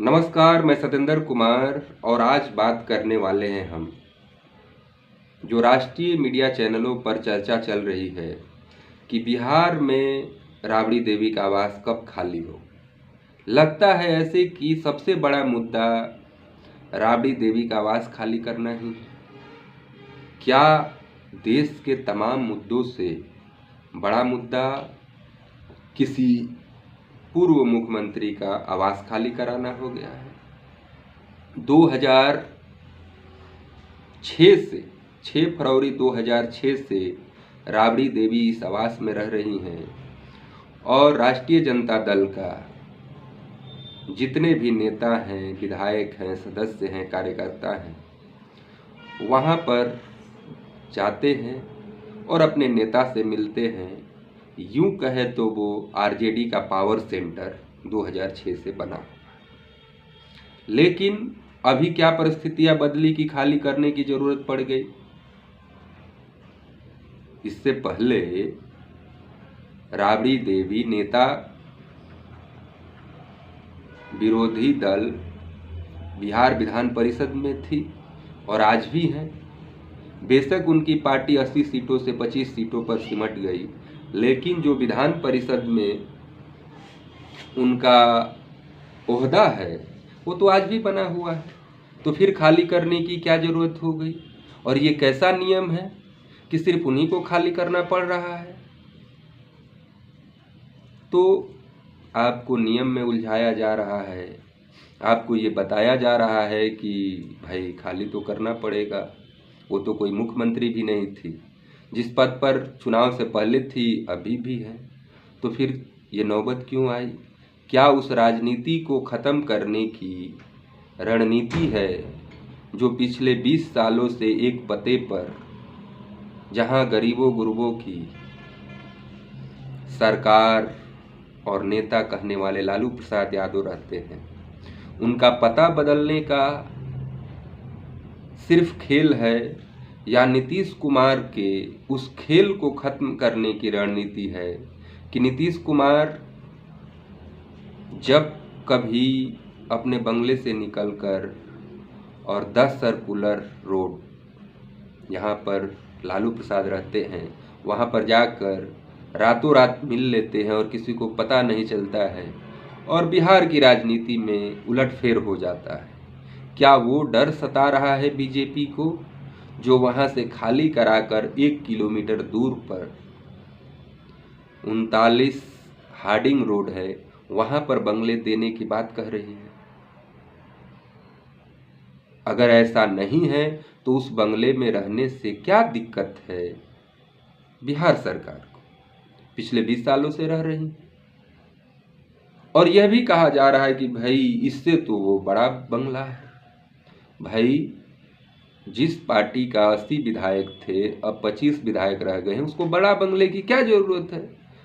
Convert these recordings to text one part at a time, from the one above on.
नमस्कार, मैं सतेंद्र कुमार और आज बात करने वाले हैं हम जो राष्ट्रीय मीडिया चैनलों पर चर्चा चल रही है कि बिहार में राबड़ी देवी का आवास कब खाली हो। लगता है ऐसे कि सबसे बड़ा मुद्दा राबड़ी देवी का आवास खाली करना ही है। क्या देश के तमाम मुद्दों से बड़ा मुद्दा किसी पूर्व मुख्यमंत्री का आवास खाली कराना हो गया है? 6 फरवरी 2006 से राबड़ी देवी इस आवास में रह रही हैं और राष्ट्रीय जनता दल का जितने भी नेता हैं, विधायक हैं, सदस्य हैं, कार्यकर्ता हैं, वहाँ पर जाते हैं और अपने नेता से मिलते हैं। यूं कहे तो वो आरजेडी का पावर सेंटर 2006 से बना। लेकिन अभी क्या परिस्थितियां बदली कि खाली करने की जरूरत पड़ गई। इससे पहले राबड़ी देवी नेता विरोधी दल बिहार विधान परिषद में थी और आज भी है। बेशक उनकी पार्टी 80 सीटों से 25 सीटों पर सिमट गई, लेकिन जो विधान परिषद में उनका ओहदा है वो तो आज भी बना हुआ है। तो फिर खाली करने की क्या जरूरत हो गई? और ये कैसा नियम है कि सिर्फ उन्हीं को खाली करना पड़ रहा है? तो आपको नियम में उलझाया जा रहा है, आपको ये बताया जा रहा है कि भाई खाली तो करना पड़ेगा। वो तो कोई मुख्यमंत्री भी नहीं थी, जिस पद पर चुनाव से पहले थी अभी भी है। तो फिर ये नौबत क्यों आई? क्या उस राजनीति को ख़त्म करने की रणनीति है जो पिछले 20 सालों से एक पते पर, जहां गरीबों गुरबों की सरकार और नेता कहने वाले लालू प्रसाद यादव रहते हैं, उनका पता बदलने का सिर्फ खेल है या नीतीश कुमार के उस खेल को खत्म करने की रणनीति है कि नीतीश कुमार जब कभी अपने बंगले से निकलकर और 10 सर्कुलर रोड यहाँ पर लालू प्रसाद रहते हैं वहाँ पर जाकर रातों रात मिल लेते हैं और किसी को पता नहीं चलता है और बिहार की राजनीति में उलटफेर हो जाता है। क्या वो डर सता रहा है बीजेपी को, जो वहाँ से खाली कराकर 1 किलोमीटर दूर पर 39 हार्डिंग रोड है वहाँ पर बंगले देने की बात कह रही है? अगर ऐसा नहीं है तो उस बंगले में रहने से क्या दिक्कत है बिहार सरकार को? पिछले 20 सालों से रह रही है और यह भी कहा जा रहा है कि भाई इससे तो वो बड़ा बंगला है। भाई जिस पार्टी का 80 विधायक थे अब 25 विधायक रह गए हैं, उसको बड़ा बंगले की क्या जरूरत है?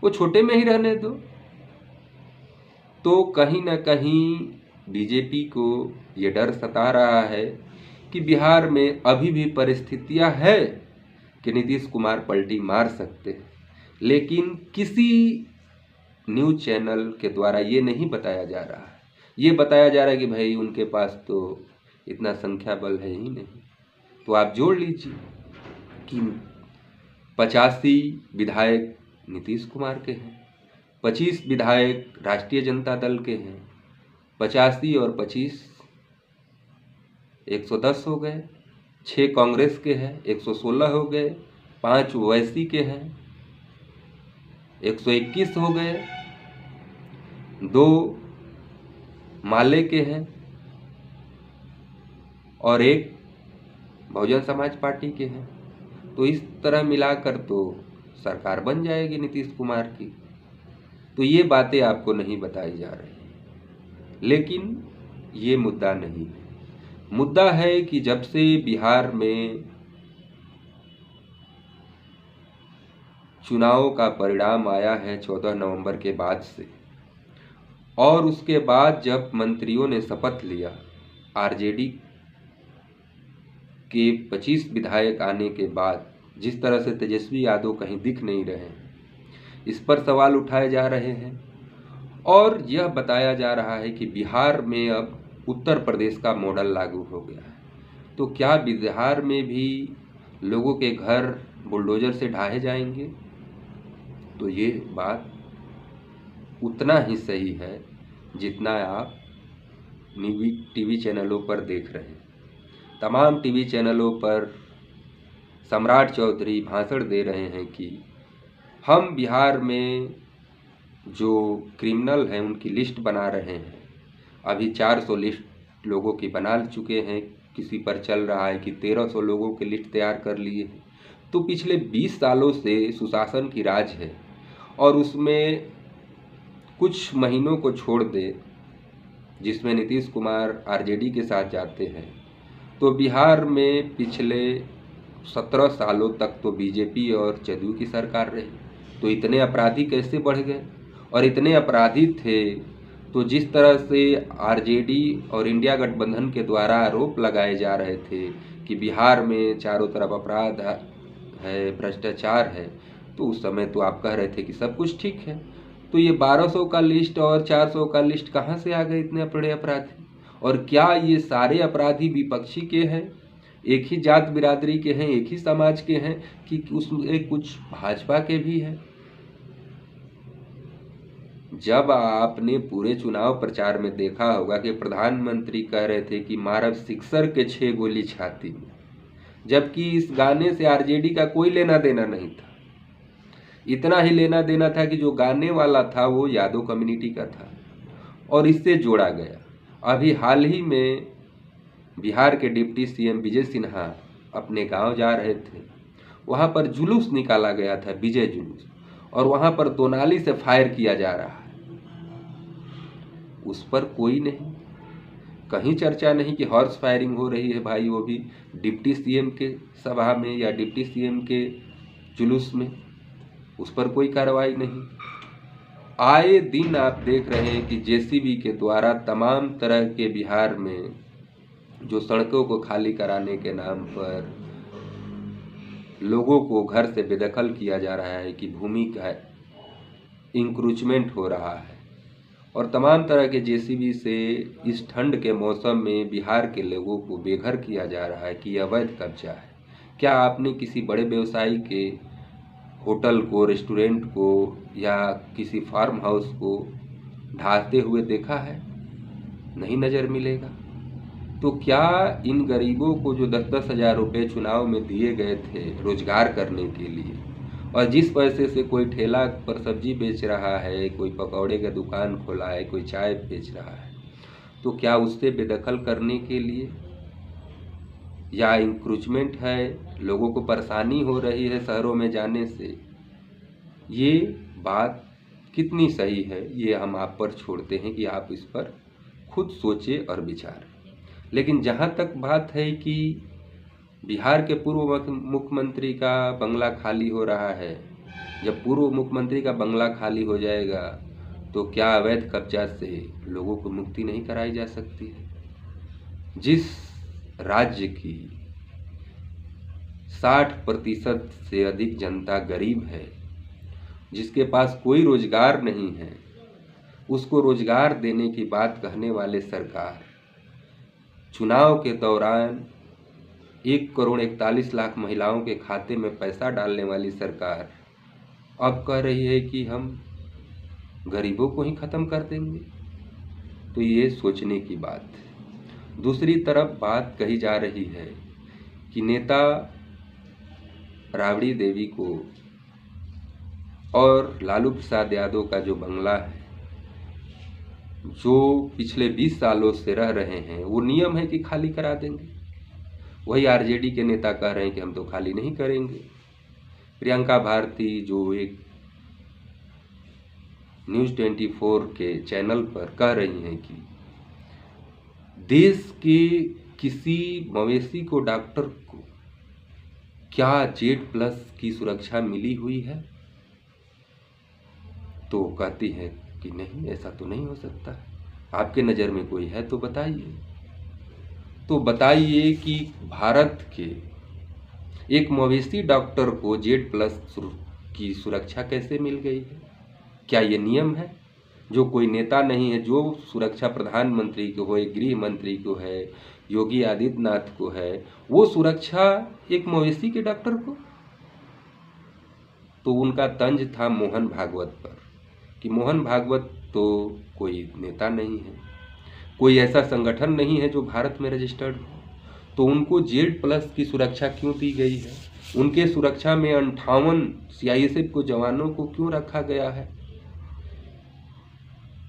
वो छोटे में ही रहने दो। तो कहीं ना कहीं बीजेपी को ये डर सता रहा है कि बिहार में अभी भी परिस्थितियां है कि नीतीश कुमार पलटी मार सकते हैं, लेकिन किसी न्यूज़ चैनल के द्वारा ये नहीं बताया जा रहा है। ये बताया जा रहा है कि भाई उनके पास तो इतना संख्या बल है ही नहीं। तो आप जोड़ लीजिए कि 85 विधायक नीतीश कुमार के हैं, 25 विधायक राष्ट्रीय जनता दल के हैं, 85 और 25 110 हो गए, 6 कांग्रेस के हैं 116 हो गए, 5 ओवैसी के हैं 121 हो गए, 2 माले के हैं और 1 बहुजन समाज पार्टी के हैं। तो इस तरह मिलाकर तो सरकार बन जाएगी नीतीश कुमार की। तो ये बातें आपको नहीं बताई जा रही, लेकिन ये मुद्दा नहीं है। मुद्दा है कि जब से बिहार में चुनाव का परिणाम आया है 14 नवंबर के बाद से, और उसके बाद जब मंत्रियों ने शपथ लिया, आरजेडी के 25 विधायक आने के बाद जिस तरह से तेजस्वी यादव कहीं दिख नहीं रहे हैं, इस पर सवाल उठाए जा रहे हैं। और यह बताया जा रहा है कि बिहार में अब उत्तर प्रदेश का मॉडल लागू हो गया है। तो क्या बिहार में भी लोगों के घर बुलडोजर से ढाए जाएंगे? तो ये बात उतना ही सही है जितना आप टीवी चैनलों पर देख रहे हैं। तमाम टीवी चैनलों पर सम्राट चौधरी भाषण दे रहे हैं कि हम बिहार में जो क्रिमिनल हैं उनकी लिस्ट बना रहे हैं। अभी 400 लिस्ट लोगों की बना चुके हैं, किसी पर चल रहा है कि 1300 लोगों की लिस्ट तैयार कर लिए हैं। तो पिछले 20 सालों से सुशासन की राज है और उसमें कुछ महीनों को छोड़ दे जिसमें नीतीश कुमार आरजेडी के साथ जाते हैं, तो बिहार में पिछले 17 सालों तक तो बीजेपी और जदयू की सरकार रही। तो इतने अपराधी कैसे बढ़ गए? और इतने अपराधी थे तो जिस तरह से आरजेडी और इंडिया गठबंधन के द्वारा आरोप लगाए जा रहे थे कि बिहार में चारों तरफ अपराध है, भ्रष्टाचार है, तो उस समय तो आप कह रहे थे कि सब कुछ ठीक है। तो ये 1200 का लिस्ट और 400 का लिस्ट कहाँ से आ गए इतने बड़े अपराधी? और क्या ये सारे अपराधी विपक्षी के हैं, एक ही जात बिरादरी के हैं, एक ही समाज के हैं, कि उसमें कुछ भाजपा के भी हैं? जब आपने पूरे चुनाव प्रचार में देखा होगा कि प्रधानमंत्री कह रहे थे कि मारब सिक्सर के 6 गोली छाती में, जबकि इस गाने से आरजेडी का कोई लेना देना नहीं था। इतना ही लेना देना था कि जो गाने वाला था वो यादव कम्युनिटी का था और इससे जोड़ा गया। अभी हाल ही में बिहार के डिप्टी सीएम विजय सिन्हा अपने गांव जा रहे थे, वहां पर जुलूस निकाला गया था, विजय जुलूस, और वहां पर दोनाली से फायर किया जा रहा है। उस पर कोई नहीं, कहीं चर्चा नहीं कि हॉर्स फायरिंग हो रही है भाई, वो भी डिप्टी सीएम के सभा में या डिप्टी सीएम के जुलूस में, उस पर कोई कार्रवाई नहीं। आए दिन आप देख रहे हैं कि जेसीबी के द्वारा तमाम तरह के बिहार में जो सड़कों को खाली कराने के नाम पर लोगों को घर से बेदखल किया जा रहा है, कि भूमि का इंक्रोचमेंट हो रहा है, और तमाम तरह के जेसीबी से इस ठंड के मौसम में बिहार के लोगों को बेघर किया जा रहा है कि अवैध कब्जा है। क्या आपने किसी बड़े व्यवसायी के होटल को, रेस्टोरेंट को या किसी फार्म हाउस को ढाते हुए देखा है? नहीं नज़र मिलेगा। तो क्या इन गरीबों को जो 10-10 हज़ार रुपये चुनाव में दिए गए थे रोजगार करने के लिए, और जिस पैसे से कोई ठेला पर सब्जी बेच रहा है, कोई पकौड़े का दुकान खोला है, कोई चाय बेच रहा है, तो क्या उससे बेदखल करने के लिए, या इंक्रोचमेंट है, लोगों को परेशानी हो रही है शहरों में जाने से? ये बात कितनी सही है ये हम आप पर छोड़ते हैं कि आप इस पर खुद सोचें और विचारें। लेकिन जहाँ तक बात है कि बिहार के पूर्व मुख्यमंत्री का बंगला खाली हो रहा है, जब पूर्व मुख्यमंत्री का बंगला खाली हो जाएगा तो क्या अवैध कब्जा से लोगों को मुक्ति नहीं कराई जा सकती है? जिस राज्य की 60% से अधिक जनता गरीब है, जिसके पास कोई रोजगार नहीं है, उसको रोजगार देने की बात कहने वाले सरकार चुनाव के दौरान 1,41,00,000 महिलाओं के खाते में पैसा डालने वाली सरकार अब कह रही है कि हम गरीबों को ही ख़त्म कर देंगे। तो ये सोचने की बात है। दूसरी तरफ बात कही जा रही है कि नेता राबड़ी देवी को और लालू प्रसाद यादव का जो बंगला है, जो पिछले 20 सालों से रह रहे हैं, वो नियम है कि खाली करा देंगे। वही आरजेडी के नेता कह रहे हैं कि हम तो खाली नहीं करेंगे। प्रियंका भारती जो एक न्यूज़ 24 के चैनल पर कह रही हैं कि देश के किसी मवेशी को, डॉक्टर को क्या Z+ की सुरक्षा मिली हुई है? तो कहती है कि नहीं, ऐसा तो नहीं हो सकता। आपके नज़र में कोई है तो बताइए। तो बताइए कि भारत के एक मवेशी डॉक्टर को Z+ की सुरक्षा कैसे मिल गई है? क्या ये नियम है? जो कोई नेता नहीं है, जो सुरक्षा प्रधानमंत्री को हो, गृह मंत्री को है, योगी आदित्यनाथ को है, वो सुरक्षा एक मवेशी के डॉक्टर को। तो उनका तंज था मोहन भागवत पर कि मोहन भागवत तो कोई नेता नहीं है, कोई ऐसा संगठन नहीं है जो भारत में रजिस्टर्ड हो, तो उनको Z+ की सुरक्षा क्यों दी गई है? उनके सुरक्षा में 58 CISF को जवानों को क्यों रखा गया है?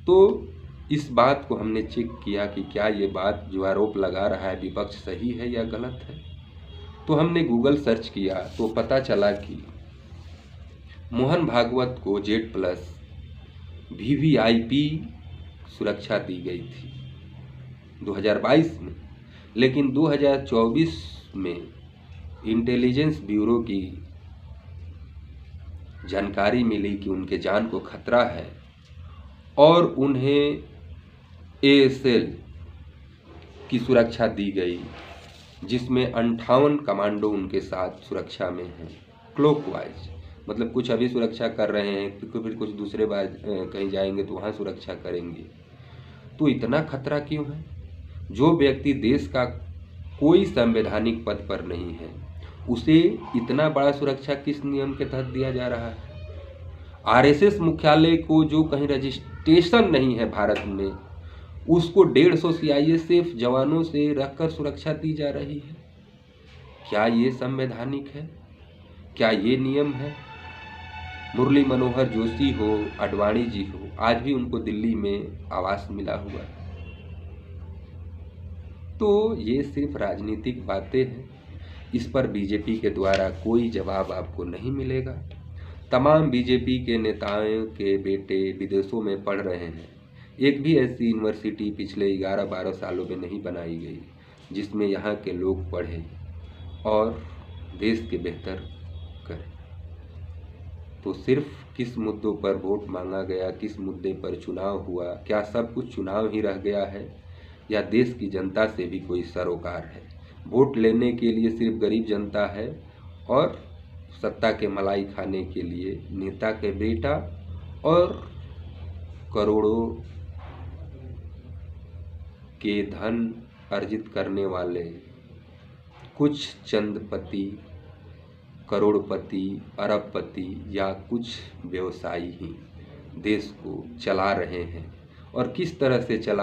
तो इस बात को हमने चेक किया कि क्या ये बात जो आरोप लगा रहा है विपक्ष सही है या गलत है। तो हमने गूगल सर्च किया तो पता चला कि मोहन भागवत को Z+ VVIP सुरक्षा दी गई थी 2022 में, लेकिन 2024 में इंटेलिजेंस ब्यूरो की जानकारी मिली कि उनके जान को खतरा है और उन्हें ASL की सुरक्षा दी गई, जिसमें 58 कमांडो उनके साथ सुरक्षा में हैं क्लॉकवाइज। मतलब कुछ अभी सुरक्षा कर रहे हैं, फिर कुछ दूसरे बार कहीं जाएंगे तो वहाँ सुरक्षा करेंगे। तो इतना खतरा क्यों है? जो व्यक्ति देश का कोई संवैधानिक पद पर नहीं है, उसे इतना बड़ा सुरक्षा किस नियम के तहत दिया जा रहा है? RSS मुख्यालय को जो कहीं रजिस्ट्रेशन नहीं है भारत में, उसको 150 CISF जवानों से रखकर सुरक्षा दी जा रही है। क्या ये संवैधानिक है? क्या ये नियम है? मुरली मनोहर जोशी हो, आडवाणी जी हो, आज भी उनको दिल्ली में आवास मिला हुआ है। तो ये सिर्फ राजनीतिक बातें हैं, इस पर बीजेपी के द्वारा कोई जवाब आपको नहीं मिलेगा। तमाम बीजेपी के नेताओं के बेटे विदेशों में पढ़ रहे हैं। एक भी ऐसी यूनिवर्सिटी पिछले 11-12 सालों में नहीं बनाई गई जिसमें यहाँ के लोग पढ़ें और देश के बेहतर करें। तो सिर्फ किस मुद्दों पर वोट मांगा गया, किस मुद्दे पर चुनाव हुआ, क्या सब कुछ चुनाव ही रह गया है या देश की जनता से भी कोई सरोकार है? वोट लेने के लिए सिर्फ गरीब जनता है और सत्ता के मलाई खाने के लिए नेता के बेटा और करोड़ों के धन अर्जित करने वाले कुछ चंदपति, करोड़पति, अरबपति या कुछ व्यवसायी ही देश को चला रहे हैं। और किस तरह से चला